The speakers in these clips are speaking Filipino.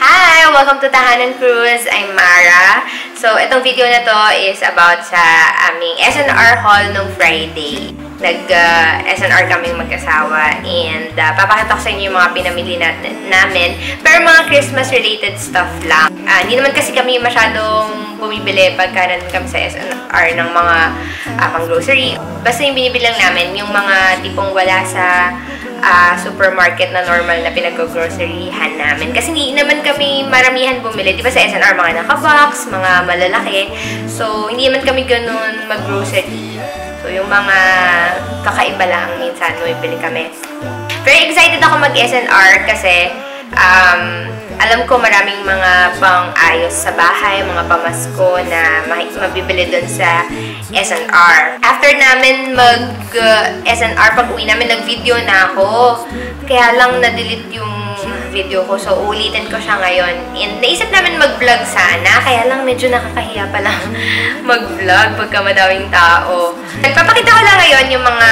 Hi! Welcome to Tahanan Cruise. I'm Mara. So, itong video na to is about sa aming SNR haul nung Friday. Nag-SNR kaming mag-asawa and papakita ko sa inyo yung mga pinamili namin. Pero mga Christmas-related stuff lang. Hindi naman kasi kami masyadong bumibili pagka nandun kami sa SNR ng mga pang-grocery. Basta yung binibili lang namin, yung mga tipong wala sa supermarket na normal na pinag-groceryhan namin. Kasi hindi naman kami maramihan bumili. Di ba sa SNR, mga naka-box, mga malalaki. So, hindi naman kami ganun mag-grocery. So, yung mga kakaiba lang minsan, bumibili kami. Very excited ako mag-SNR kasi alam ko maraming mga pang-ayos sa bahay, mga pamasko na mabibili dun sa SNR. After namin mag-SNR, pag-uwi namin, nag-video na ako. Kaya lang na-delete yung video ko. So, ulitin ko siya ngayon. And naisip namin mag-vlog sana. Kaya lang medyo nakakahiya pa lang mag-vlog pagka madaming tao. Nagpapakita ko lang ngayon yung mga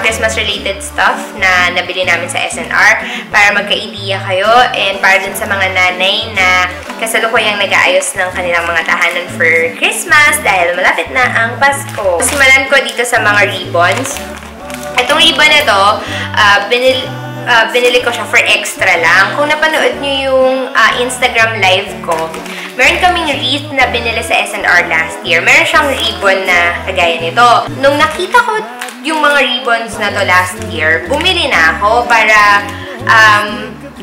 Christmas-related stuff na nabili namin sa SNR para magka-idea kayo and para dun sa mga nanay na kasalukuyang nag-aayos ng kanilang mga tahanan for Christmas dahil malapit na ang Pasko. Simulan ko dito sa mga ribbons. Itong ribbon na to, binili ko siya for extra lang. Kung napanood nyo yung Instagram live ko, meron kaming wreath na binili sa SNR last year. Meron siyang ribbon na kagaya nito. Nung nakita ko yung mga ribbons na to last year, bumili na ako para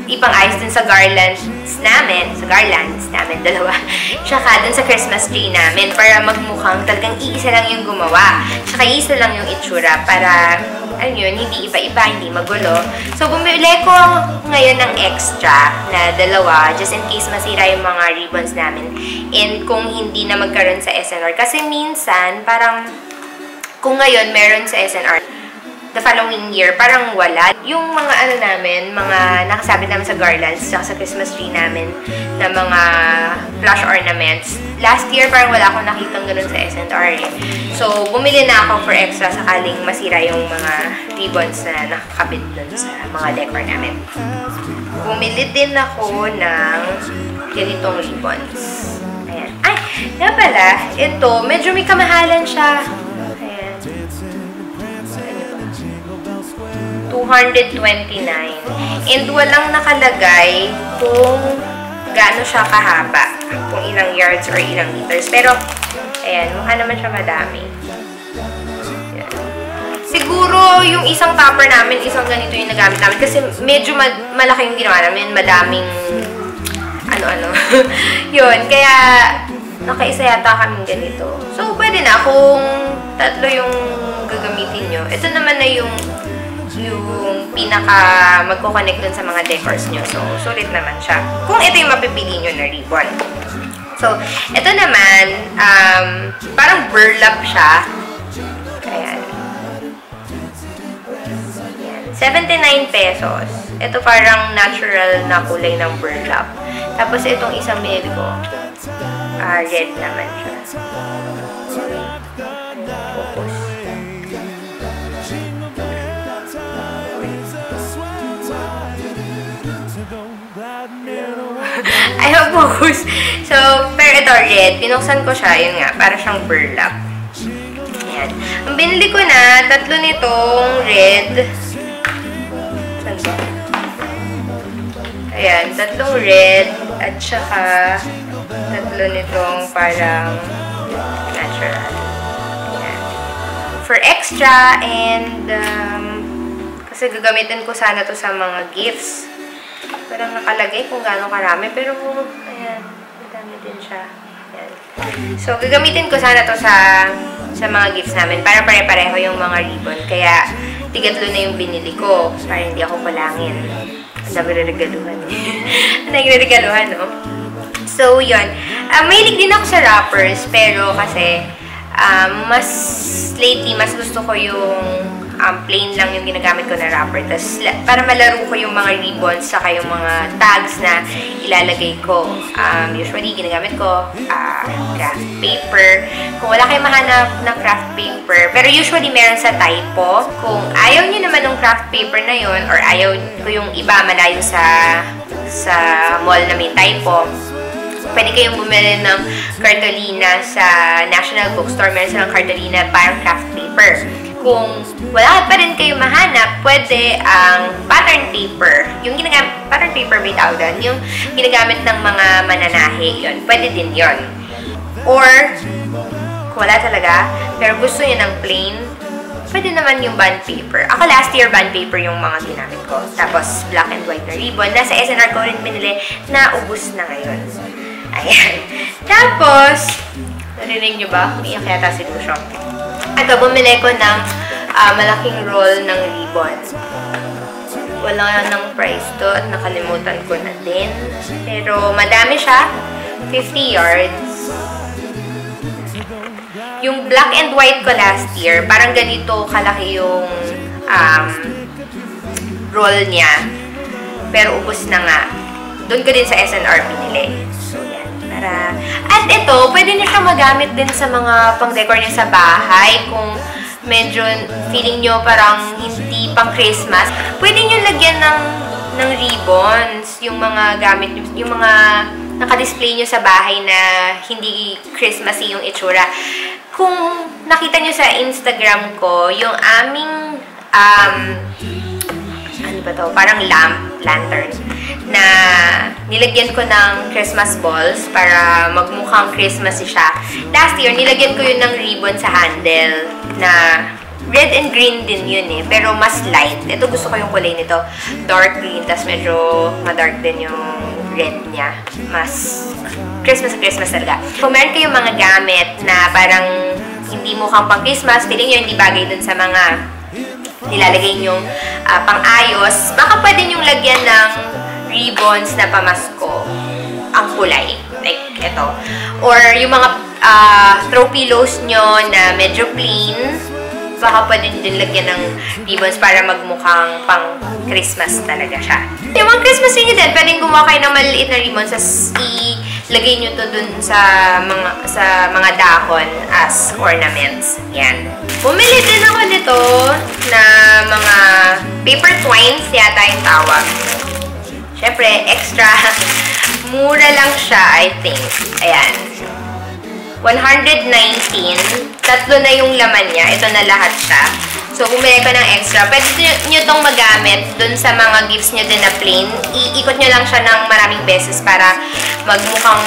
ipang-ayos din sa garlands namin, dalawa. Tsaka dun sa Christmas tree namin para magmukhang talagang iisa lang yung gumawa. Tsaka iisa lang yung itsura para ano yun, hindi iba-iba, hindi magulo. So, bumili ko ngayon ng extra na dalawa just in case masira yung mga ribbons namin. And kung hindi na magkaroon sa SNR. Kasi minsan, parang kung ngayon meron sa SNR, the following year, parang wala. Yung mga ano namin, mga nakasabit namin sa garlands, sa Christmas tree namin, na mga flash ornaments. Last year, parang wala akong nakitang ganun sa SNR eh. So, bumili na ako for extra sakaling masira yung mga ribbons na nakakabit dun sa mga decor namin. Bumili din ako ng ganitong ribbons. Ayan. Ay, nga pala, ito, medyo may kamahalan siya. 229. And walang nakalagay kung gaano siya kahaba. Kung ilang yards or ilang meters. Pero, ayan, mukha naman siya madami. Ayan. Siguro, yung isang topper namin, isang ganito yung nagamit namin. Kasi medyo malaki yung ginawa namin. Madaming, ano-ano. Yun. Kaya, nakaisa yata kaming ganito. So, pwede na kung tatlo yung gagamitin nyo. Ito naman na yung pinaka magko-connect dun sa mga decors nyo. So, sulit naman siya. Kung ito yung mapipili nyo na ribbon. So, ito naman, parang burlap siya. Ayan. 79 pesos. Ito parang natural na kulay ng burlap. Tapos, itong isang binili ko, red naman siya. Focus. Ayaw focus. So, pero ito red. Pinuksan ko siya. Yun nga. Para siyang burlap. Ayan. Ang binili ko na, tatlo nitong red. Saan ba? Ayan. Tatlong red. At saka tatlo nitong parang natural. Ayan. For extra and kasi gagamitin ko sana to sa mga gifts. Parang nakalagay kung gaano karami. Pero, ayan, madami din siya. Ayan. So, gagamitin ko sana to sa mga gifts namin. Para pare-pareho yung mga ribbon. Kaya, tigatlo na yung binili ko. Para hindi ako palangin. Ang dami regaluhan. Ang dami regaluhan, no? So, yun. Mahilig din ako sa wrappers. Pero, kasi, lately, mas gusto ko yung plain lang yung ginagamit ko na wrapper. Tapos, para malaro ko yung mga ribbons saka yung mga tags na ilalagay ko. Usually, ginagamit ko craft paper. Kung wala kayong mahanap ng craft paper, pero usually meron sa Typo. Kung ayaw nyo naman ng craft paper na yun, or ayaw ko yung iba malayo sa mall na may Typo, pwede kayong bumili ng cartolina sa National Bookstore. Meron silang cartolina parang craft paper. Kung wala pa rin kayo mahanap, pwede ang pattern paper. Yung ginagamit, pattern paper may tawag doon, yung ginagamit ng mga mananahe, yun. Pwede din yun. Or, kung wala talaga, pero gusto niyo ng plain, pwede naman yung bond paper. Ako last year, bond paper yung mga ginamit ko. Tapos, black and white na ribbon. Nasa SNR ko rin binili, naubos na ngayon. Ayan. Tapos, narinig nyo ba? Umiyak yata si Lucio. Ito, bumili ko ng malaking roll ng ribbon. Wala ng price to at nakalimutan ko na din. Pero madami siya. 50 yards. Yung black and white ko last year, parang ganito kalaki yung roll niya. Pero ubos na nga. Doon ko din sa SNR pinili. So, yan. At ito, pwede niyo siya magamit din sa mga pang-decor niyo sa bahay. Kung medyo feeling niyo parang hindi pang Christmas, pwede niyo lagyan ng ribbons, yung mga gamit, yung mga naka-display niyo sa bahay na hindi Christmassy yung itsura. Kung nakita niyo sa Instagram ko, yung aming ano ba to? Parang lantern na nilagyan ko ng Christmas balls para magmukhang Christmassy siya. Last year, nilagyan ko yun ng ribbon sa handle na red and green din yun eh, pero mas light. Ito gusto ko yung kulay nito, dark green, tas medyo ma-dark din yung red niya. Mas Christmas talaga. Kung meron kayong mga gamit na parang hindi mukhang pang Christmas, feeling nyo hindi bagay dun sa mga nilalagay nyong pang-ayos, baka pwede nyong lagyan ng ribbons na pamasko ang kulay. Like, ito. Or yung mga throw pillows nyo na medyo plain, baka pwede din lagyan ng ribbons para magmukhang pang Christmas talaga siya. Yung mga Christmas ring din, pwedeng gumawa kayo ng maliliit na ribbons, ilagay nyo to dun sa mga dahon as ornaments. Yan. Bumili din ako nito na mga paper twines yata yung tawag. Siyempre, extra. Mura lang siya, I think. Ayan. 119. Tatlo na yung laman niya. Ito na lahat siya. So, bumili ko ng extra. Pwede nyo itong magamit dun sa mga gifts nyo din na plain. Iikot nyo lang siya ng maraming beses para magmukhang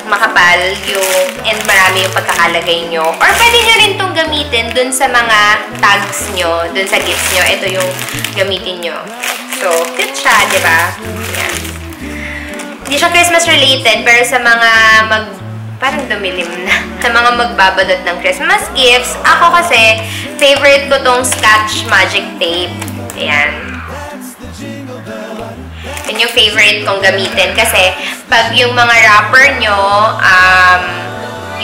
makapal and marami yung pagkakalagay nyo. Or pwede nyo rin itong gamitin dun sa mga tags nyo, dun sa gifts nyo. Ito yung gamitin nyo. So, cute siya, diba? Yan. Hindi siya Christmas related, pero sa mga parang dumilim na. Sa mga magbabadot ng Christmas gifts, ako kasi, favorite ko tong Scotch Magic Tape. Ayan. Yun yung favorite kong gamitin. Kasi, pag yung mga wrapper nyo,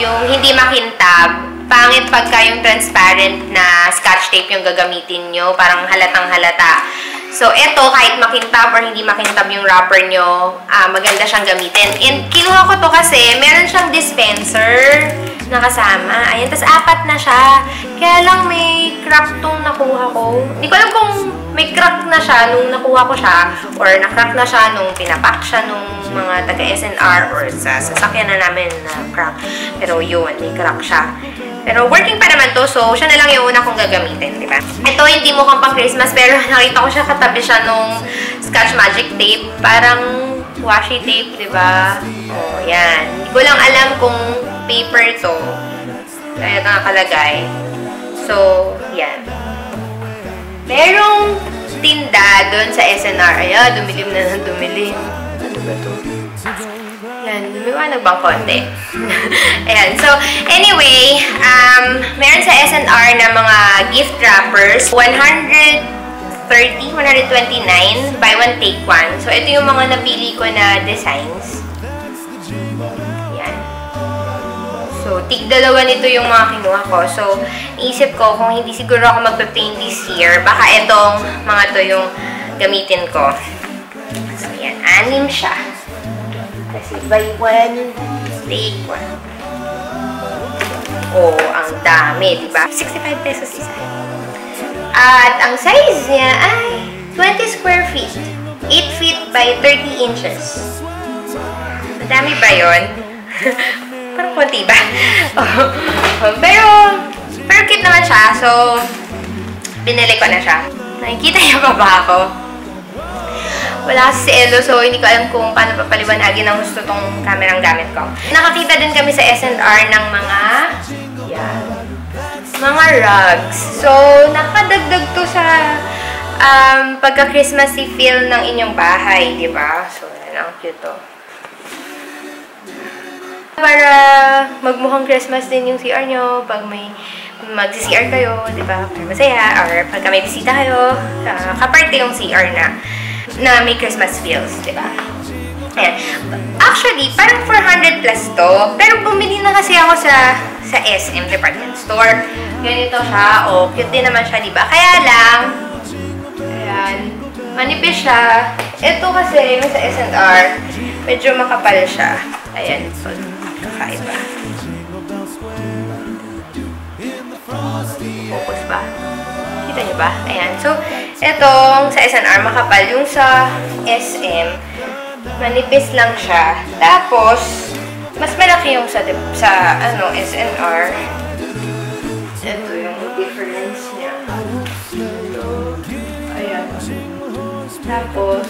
yung hindi makintab, pangit pagka yung transparent na Scotch tape yung gagamitin nyo. Parang halatang halata. So, eto, kahit makintab or hindi makintab yung wrapper nyo, maganda siyang gamitin. And, kinuha ko to kasi, meron siyang dispenser na kasama. Ayan, tas 4 na siya. Kaya lang may crack tong nakuha ko. Hindi ko alam kung may crack na siya nung nakuha ko siya or na-crack na siya nung pinapack siya nung mga taga-SNR or sa sasakyan na namin na crack. Pero yun, may crack siya. Pero working pa naman to, so siya na lang yung una kong gagamitin, di ba? Ito, hindi mukhang pang Christmas, pero nakita ko siya katabi siya nung Scotch Magic Tape. Parang washi tape, di ba? Oh, yan. Hindi ko lang alam kung paper to. Kaya nakakalagay. So, yan. Merong tinda doon sa SNR. Ayan, dumilim na ng dumilim. Ano ba to? Yan, lumiwanag bang konti? Ayan, so, anyway, meron sa SNR na mga gift wrappers. 129, buy one, take one. So, ito yung mga napili ko na designs. Yan. So, tig-dalawa nito yung mga kinuha ko. So, naisip ko, kung hindi siguro ako magpa-paint this year, baka itong mga to yung gamitin ko. So, yan. 6 siya. Kasi buy one, take one. Oh, ang dami, diba? 65 pesos isa. At ang size niya ay 20 square feet. 8 feet by 30 inches. Madami ba yun? Parang konti ba? pero cute naman siya. So, binili ko na siya. Nakikita niyo ba ako? Wala kasi si Elo, so hindi ko alam kung paano papaliwanagin ang gusto tong kamerang gamit ko. Nakakita din kami sa S&R ng mga rugs. So, nakadagdag to sa pagka-Christmassy feel ng inyong bahay, di ba? So, yan, ang cute to. Para magmukhang Christmas din yung CR nyo, pag may mag-CR kayo, di ba? Para masaya, or pagka may bisita kayo, kaparte yung CR na may Christmas feels, di ba? Ayan. Actually, parang 400 plus to, pero bumili na kasi ako sa SM Department Store. Ganito siya, cute din naman siya, di ba? Kaya lang, ayan, manipis siya. Ito kasi, yung sa S&R, medyo makapal siya. Ayan, so, kakaiba. Focus ba? Kita nyo ba? Ayan. So, itong sa S&R, makapal. Yung sa SM, manipis lang siya. Tapos, mas malaki yung sa S&R. Ito yung difference niya. So, ayan. Tapos,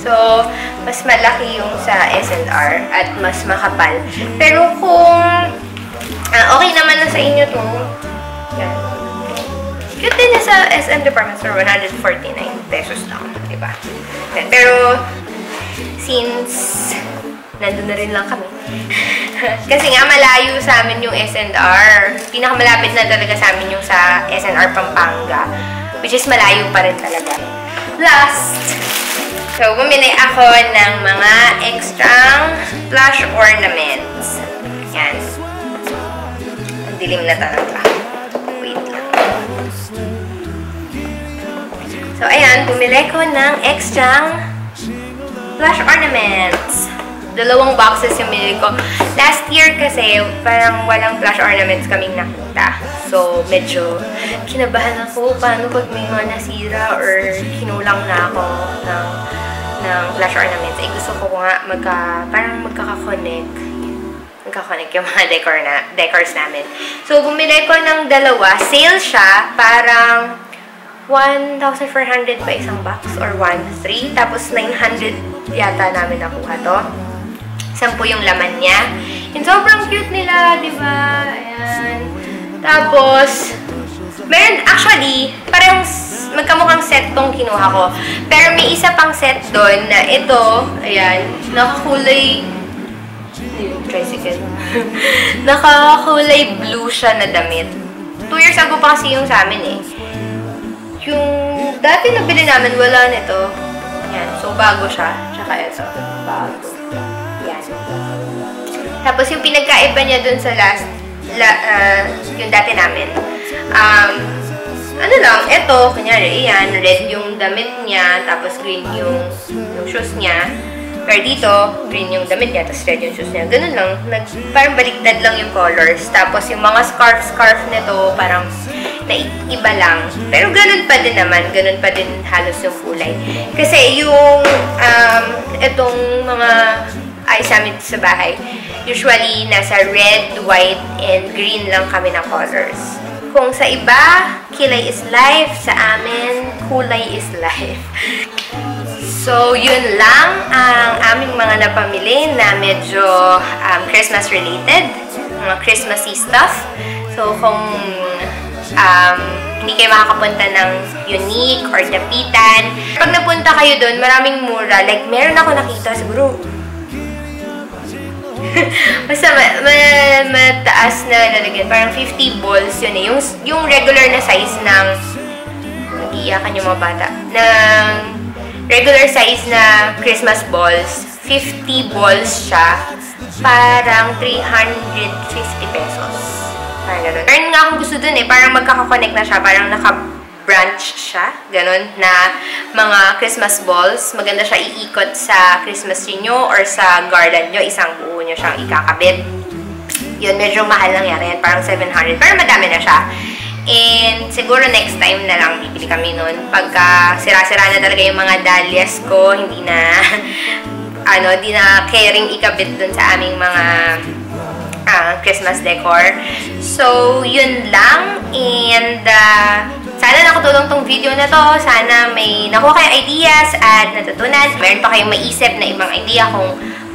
so, mas malaki yung sa S&R at mas makapal. Pero kung okay naman na sa inyo to, yan. Cute din na sa SM Department Store, 149 pesos lang, diba? Pero, since nandun na rin lang kami, kasi nga malayo sa amin yung S&R, pinakamalapit na talaga sa amin yung sa S&R Pampanga, which is malayo pa rin talaga. Last, so, bumili ako ng mga extra plush ornaments. Yan. Ang dilim na talaga. Wait lang. So, ayan. Bumili ko ng extra plush ornaments. 2 boxes yung binili ko. Last year kasi, parang walang plush ornaments kaming nakita. So, medyo kinabahan ako paano pag may mga nasira or kinulang na ako ng plush ornaments. Eh, gusto ko nga parang magkaka-connect yung mga decors namin. So, bumili ko ng 2. Sale siya. Parang 1,400 pa isang box or 1,300. Tapos, 900 yata namin nakuha to. 10 yung laman niya. And sobrang cute nila, di ba? Ayan. Tapos, meron, actually, parang magkamukhang set tong kinuha ko. Pero may isa pang set doon na ito, ayan, nakakulay, tricycle. Nakakulay blue siya na damit. 2 years ago pa kasi yung sa amin eh. Yung dati nabili namin, wala nito. Ayan, so bago siya. Tsaka ito, bago. Ayan. Tapos yung pinagkaiba niya dun sa yung dati namin. Ano lang, ito, kunyari, ayan, red yung damit niya, tapos green yung shoes niya. Pero dito, green yung damit niya, tapos red yung shoes niya. Ganun lang, parang baliktad lang yung colors. Tapos yung mga scarf nito, parang iba lang. Pero ganun pa din naman, ganun pa din halos yung kulay. Kasi yung, itong mga ayos namin sa bahay, usually nasa red, white, and green lang kami na colors. Kung sa iba, kilay is life. Sa amin, kulay is life. So, yun lang ang aming mga napamili na medyo Christmas-related. Mga Christmassy stuff. So, kung hindi kayo makakapunta ng Unique or Dapitan, pag napunta kayo doon, maraming mura. Like, meron ako nakita, siguro basta mataas na lalagyan. Parang 50 balls yun eh. Yung regular na size ng mag-iiyakan yung mga bata. Ng regular size na Christmas balls, 50 balls siya. parang 350 pesos. Parang ganun. Meron nga akong gusto dun eh. Parang magkakakonect na siya. Parang naka-branch siya. Ganun. Na mga Christmas balls. Maganda siya iikot sa Christmas tree nyo or sa garden nyo. Isang buo nyo siyang ikakabit. Yun, medyo mahal lang yan. Parang 700. Pero madami na siya. And siguro next time na lang bibili kami nun. Pagka sira-sira na talaga yung mga dahlias ko, hindi na di na caring ikabit dun sa aming mga Christmas decor. So, yun lang. And sana nakatulong tong video na to. Sana may nakuha kayong ideas at natutunan. Meron pa kayong maisip na ibang idea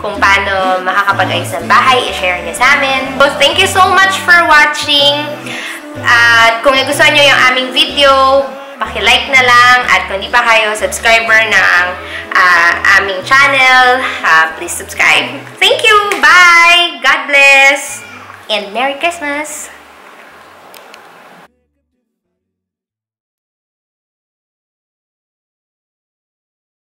kung paano makakapag-ayos ng bahay, i-share niyo sa amin. So, thank you so much for watching. At kung nagustuhan nyo yung aming video, paki-like na lang. At kung di pa kayo subscriber ng aming channel, please subscribe. Thank you! Bye! God bless! And Merry Christmas!